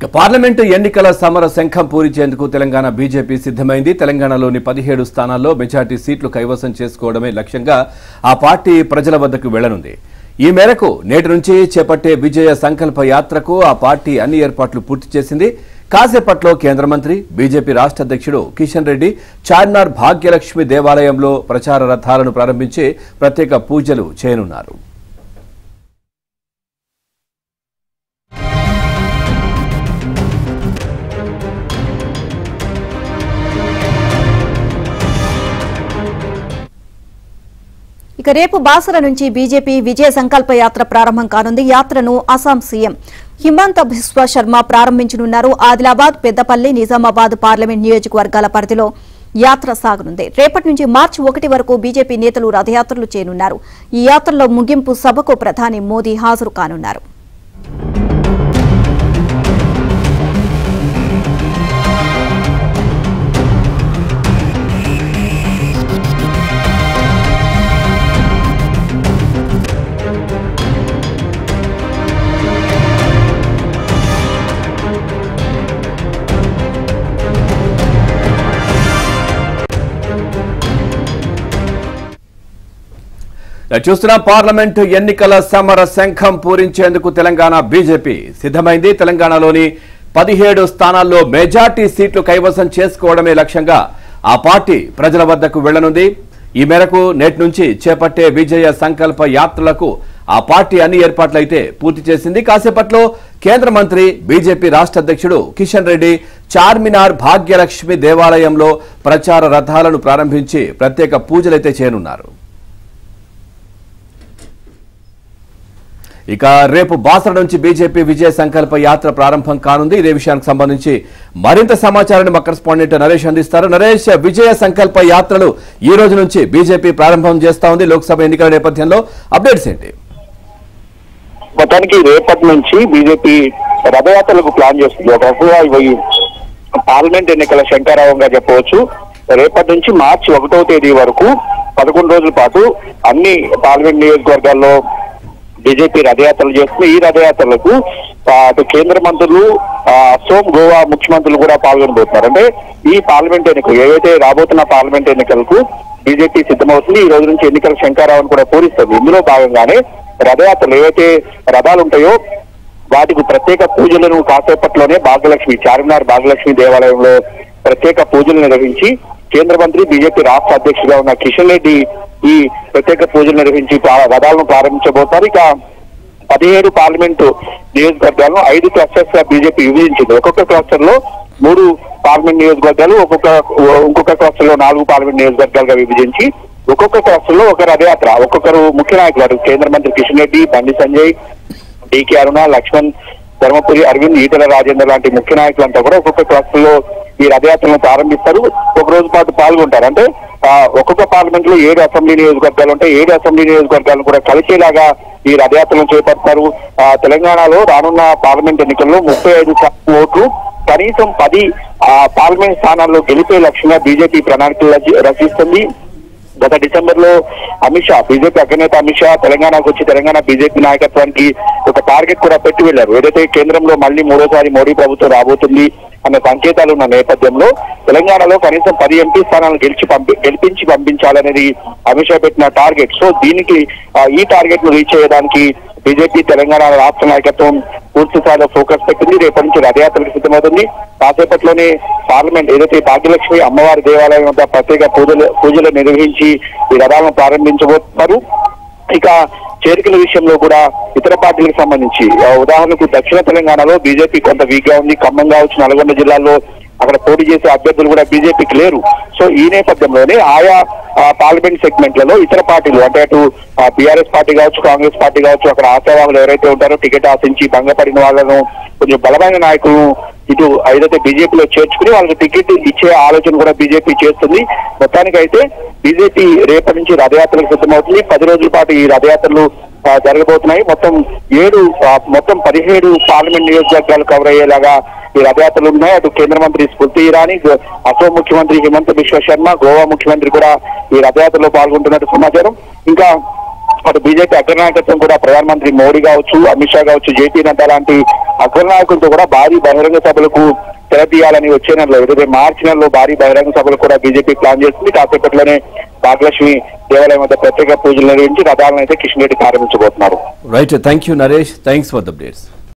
Parliament ఎన్నికల సమర శంఖం పూరించేందుకు తెలంగాణ బీజేపీ సిద్ధమైంది. తెలంగాణలోని 17 స్థానాల్లో మెజార్టీ సీట్లు కైవసం చేసుకోవడమే లక్ష్యంగా ఆ పార్టీ ప్రజల వద్దకు వెళ్లనుంది. ఈ మేరకు నేటి నుంచి చేపట్టే విజయ సంకల్ప యాత్రకు ఆ పార్టీ అన్ని ఏర్పాట్లు పూర్తి చేసింది. కాసేపట్లో కేంద్ర మంత్రి బీజేపీ రాష్ట్ర అధ్యక్షుడు కిషన్ రెడ్డి చార్మినార్ భాగ్యలక్ష్మి దేవాలయంలో ప్రచార రథాలను ప్రారంభించి ప్రత్యేక పూజలు చేయనున్నారు. ఇక రేపు బాసర నుంచి బీజేపీ విజయ సంకల్ప యాత్ర ప్రారంభం కానుంది. యాత్రను అస్సాం సీఎం హిమంత బిశ్వ శర్మ ప్రారంభించనున్నారు. ఆదిలాబాద్, పెద్దపల్లి, నిజామాబాద్ పార్లమెంట్ నియోజకవర్గాల పరిధిలో యాత్ర సాగనుంది. రేపటి నుంచి మార్చి 1 వరకు బీజేపీ నేతలు రథయాత్రలు చేయనున్నారు. ఈ యాత్రలో ముగింపు సభకు ప్రధాని మోదీ హాజరు కానున్నారు. చూస్తున్న పార్లమెంటు ఎన్నికల సమర శంఖం పూరించేందుకు తెలంగాణ బీజేపీ సిద్ధమైంది. తెలంగాణలోని 17 స్థానాల్లో మెజార్టీ సీట్లు కైవసం చేసుకోవడమే లక్ష్యంగా ఆ పార్టీ ప్రజల వద్దకు వెళ్లనుంది. ఈ మేరకు నేటి నుంచి చేపట్టే విజయ సంకల్ప యాత్రలకు ఆ పార్టీ అన్ని ఏర్పాట్లయితే పూర్తి చేసింది. కాసేపట్లో కేంద్ర మంత్రి బీజేపీ రాష్ట్ర అధ్యక్షుడు కిషన్ రెడ్డి చార్మినార్ భాగ్యలక్ష్మి దేవాలయంలో ప్రచార రథాలను ప్రారంభించి ప్రత్యేక పూజలైతే చేయనున్నారు. ఇక రేపు బాసర నుంచి బీజేపీ విజయ సంకల్ప యాత్ర ప్రారంభం కానుంది. ఇదే విషయానికి సంబంధించి మరింత సమాచారాన్ని మా కరెస్పాండెంట్ నరేష్ అందిస్తారు. నరేష్, విజయ సంకల్ప యాత్రలు ఈ రోజు నుంచి బీజేపీ ప్రారంభం చేస్తా ఉంది. లోక్సభ ఎన్నికల నేపథ్యంలో అప్డేట్స్ ఏంటి? మొత్తానికి రేపటి నుంచి బీజేపీ రథయాత్రలకు ప్లాన్ చేస్తుంది. ఒక రకంగా ఇవి పార్లమెంట్ ఎన్నికల శంకారావంగా చెప్పవచ్చు. రేపటి నుంచి మార్చి 1వ తేదీ వరకు 11 రోజుల పాటు అన్ని పార్లమెంట్ నియోజకవర్గాల్లో బీజేపీ రథయాత్రలు చేస్తుంది. ఈ రథయాత్రలకు అటు కేంద్ర మంత్రులు, అసోం, గోవా ముఖ్యమంత్రులు కూడా పాల్గొనబోతున్నారు. అంటే ఈ పార్లమెంట్ ఎన్నికలు ఏవైతే రాబోతున్న పార్లమెంట్ ఎన్నికలకు బీజేపీ సిద్ధమవుతుంది. ఈ రోజు నుంచి ఎన్నికల శంకారావును కూడా పూరిస్తుంది. ఇందులో భాగంగానే రథయాత్రలు ఏవైతే రథాలు ఉంటాయో వాటికి ప్రత్యేక పూజలను కాసేపట్లోనే చార్మినార్ భాగ్యలక్ష్మి దేవాలయంలో ప్రత్యేక పూజలు నిర్వహించి కేంద్ర మంత్రి బీజేపీ రాష్ట్ర అధ్యక్షుడిగా ఉన్న కిషన్ రెడ్డి ఈ ప్రత్యేక పూజలు నిర్వహించి రథాలను ప్రారంభించబోతారు. ఇక 17 పార్లమెంటు నియోజకవర్గాలను 5 క్లస్టర్స్ గా బీజేపీ విభజించింది. ఒక్కొక్క క్లస్టర్ లో 3 పార్లమెంట్ నియోజకవర్గాలు, ఇంకొక క్లస్టర్ లో 4 పార్లమెంట్ నియోజకవర్గాలుగా విభజించి ఒక్కొక్క క్లస్టర్ లో ఒక రథయాత్ర ఒక్కొక్కరు ముఖ్య నాయకులు కేంద్ర మంత్రి కిషన్ రెడ్డి, బండి సంజయ్, డికే అరుణ, లక్ష్మణ్, ధర్మపురి అరవింద్, ఈటెల రాజేందర్ లాంటి ముఖ్య నాయకులంతా కూడా ఒక్కొక్క క్లస్టర్ లో ఈ రథయాత్రలను ప్రారంభిస్తారు. ఒక రోజు పాటు పాల్గొంటారు. అంటే ఒక్కొక్క పార్లమెంట్ లో 7 అసెంబ్లీ నియోజకవర్గాలు ఉంటాయి. 7 అసెంబ్లీ నియోజకవర్గాలను కూడా కలిసేలాగా ఈ రథయాత్రలను చేపడతారు. తెలంగాణలో రానున్న పార్లమెంట్ ఎన్నికల్లో 35 ఓట్లు, కనీసం 10 పార్లమెంట్ స్థానాల్లో గెలిపే లక్ష్యంగా బీజేపీ ప్రణాళికలు రచిస్తుంది. గత డిసెంబర్ లో బీజేపీ అగ్రనేత అమిత్ షా తెలంగాణకు వచ్చి తెలంగాణ బీజేపీ నాయకత్వానికి ఒక టార్గెట్ కూడా పెట్టి వెళ్లారు. ఏదైతే కేంద్రంలో మళ్ళీ 3వసారి మోడీ ప్రభుత్వం రాబోతుంది అన్న సంకేతాలు ఉన్న నేపథ్యంలో తెలంగాణలో కనీసం 10 ఎంపీ స్థానాలను గెలిపించి పంపించాలనేది అమిత్ షా పెట్టిన టార్గెట్. సో దీనికి ఈ టార్గెట్ ను రీచ్ అయ్యేదానికి బీజేపీ తెలంగాణ రాష్ట్ర నాయకత్వం పూర్తి స్థాయిలో ఫోకస్ పెట్టింది. రేపటి నుంచి రథయాత్రకు సిద్ధమవుతుంది. కాసేపట్లోనే పార్లమెంట్ ఏదైతే భాగ్యలక్ష్మి అమ్మవారి దేవాలయం వద్ద ప్రత్యేక పూజలు నిర్వహించి ఈ రథాలను ప్రారంభించబోతున్నారు. ఇక చేరికల విషయంలో కూడా ఇతర పార్టీలకు సంబంధించి ఉదాహరణకు దక్షిణ తెలంగాణలో బీజేపీ కొంత వీక్ గా ఉంది. ఖమ్మం కావచ్చు, నల్గొండ జిల్లాల్లో అక్కడ పోటీ చేసే అభ్యర్థులు కూడా బీజేపీకి లేరు. సో ఈ నేపథ్యంలోనే ఆయా పార్లమెంట్ సెగ్మెంట్లలో ఇతర పార్టీలు అంటే అటు బీఆర్ఎస్ పార్టీ కావచ్చు, కాంగ్రెస్ పార్టీ కావచ్చు, అక్కడ ఆశావాహులు ఎవరైతే ఉంటారో టికెట్ ఆశించి భంగపడిన వాళ్ళను కొంచెం బలమైన నాయకులను ఇటు ఏదైతే బీజేపీలో చేర్చుకుని వాళ్ళకి టికెట్ ఇచ్చే ఆలోచన కూడా బీజేపీ చేస్తుంది. మొత్తానికైతే బీజేపీ రేపటి నుంచి రథయాత్రకు సిద్ధమవుతుంది. 10 రోజుల పాటు ఈ రథయాత్రలు జరగబోతున్నాయి. మొత్తం 17 పార్లమెంట్ నియోజకవర్గాలు కవర్ అయ్యేలాగా ఈ రథయాత్రలు ఉన్నాయి. అటు కేంద్ర మంత్రి స్మృతి ఇరానీ, అసోం ముఖ్యమంత్రి హిమంత బిశ్వ శర్మ, గోవా ముఖ్యమంత్రి కూడా ఈ రథయాత్రలో పాల్గొంటున్నట్టు సమాచారం. ఇంకా అటు బీజేపీ అగ్రనాయకత్వం కూడా ప్రధానమంత్రి మోడీ కావచ్చు, అమిత్ షా కావచ్చు, జేపీ నడ్డా లాంటి అగ్రనాయకులతో కూడా భారీ బహిరంగ సభలకు తెరతీయాలని వచ్చే నెలలో ఏదైతే మార్చి నెలలో భారీ బహిరంగ సభలు కూడా బీజేపీ ప్లాన్ చేస్తుంది. కాసేపట్లోనే భాగ్యలక్ష్మి దేవాలయం వద్ద ప్రత్యేక పూజలు నిర్వహించి రథాలను అయితే కిషన్ రెడ్డి ప్రారంభించబోతున్నారు. Right, thank you Naresh, thanks for the updates.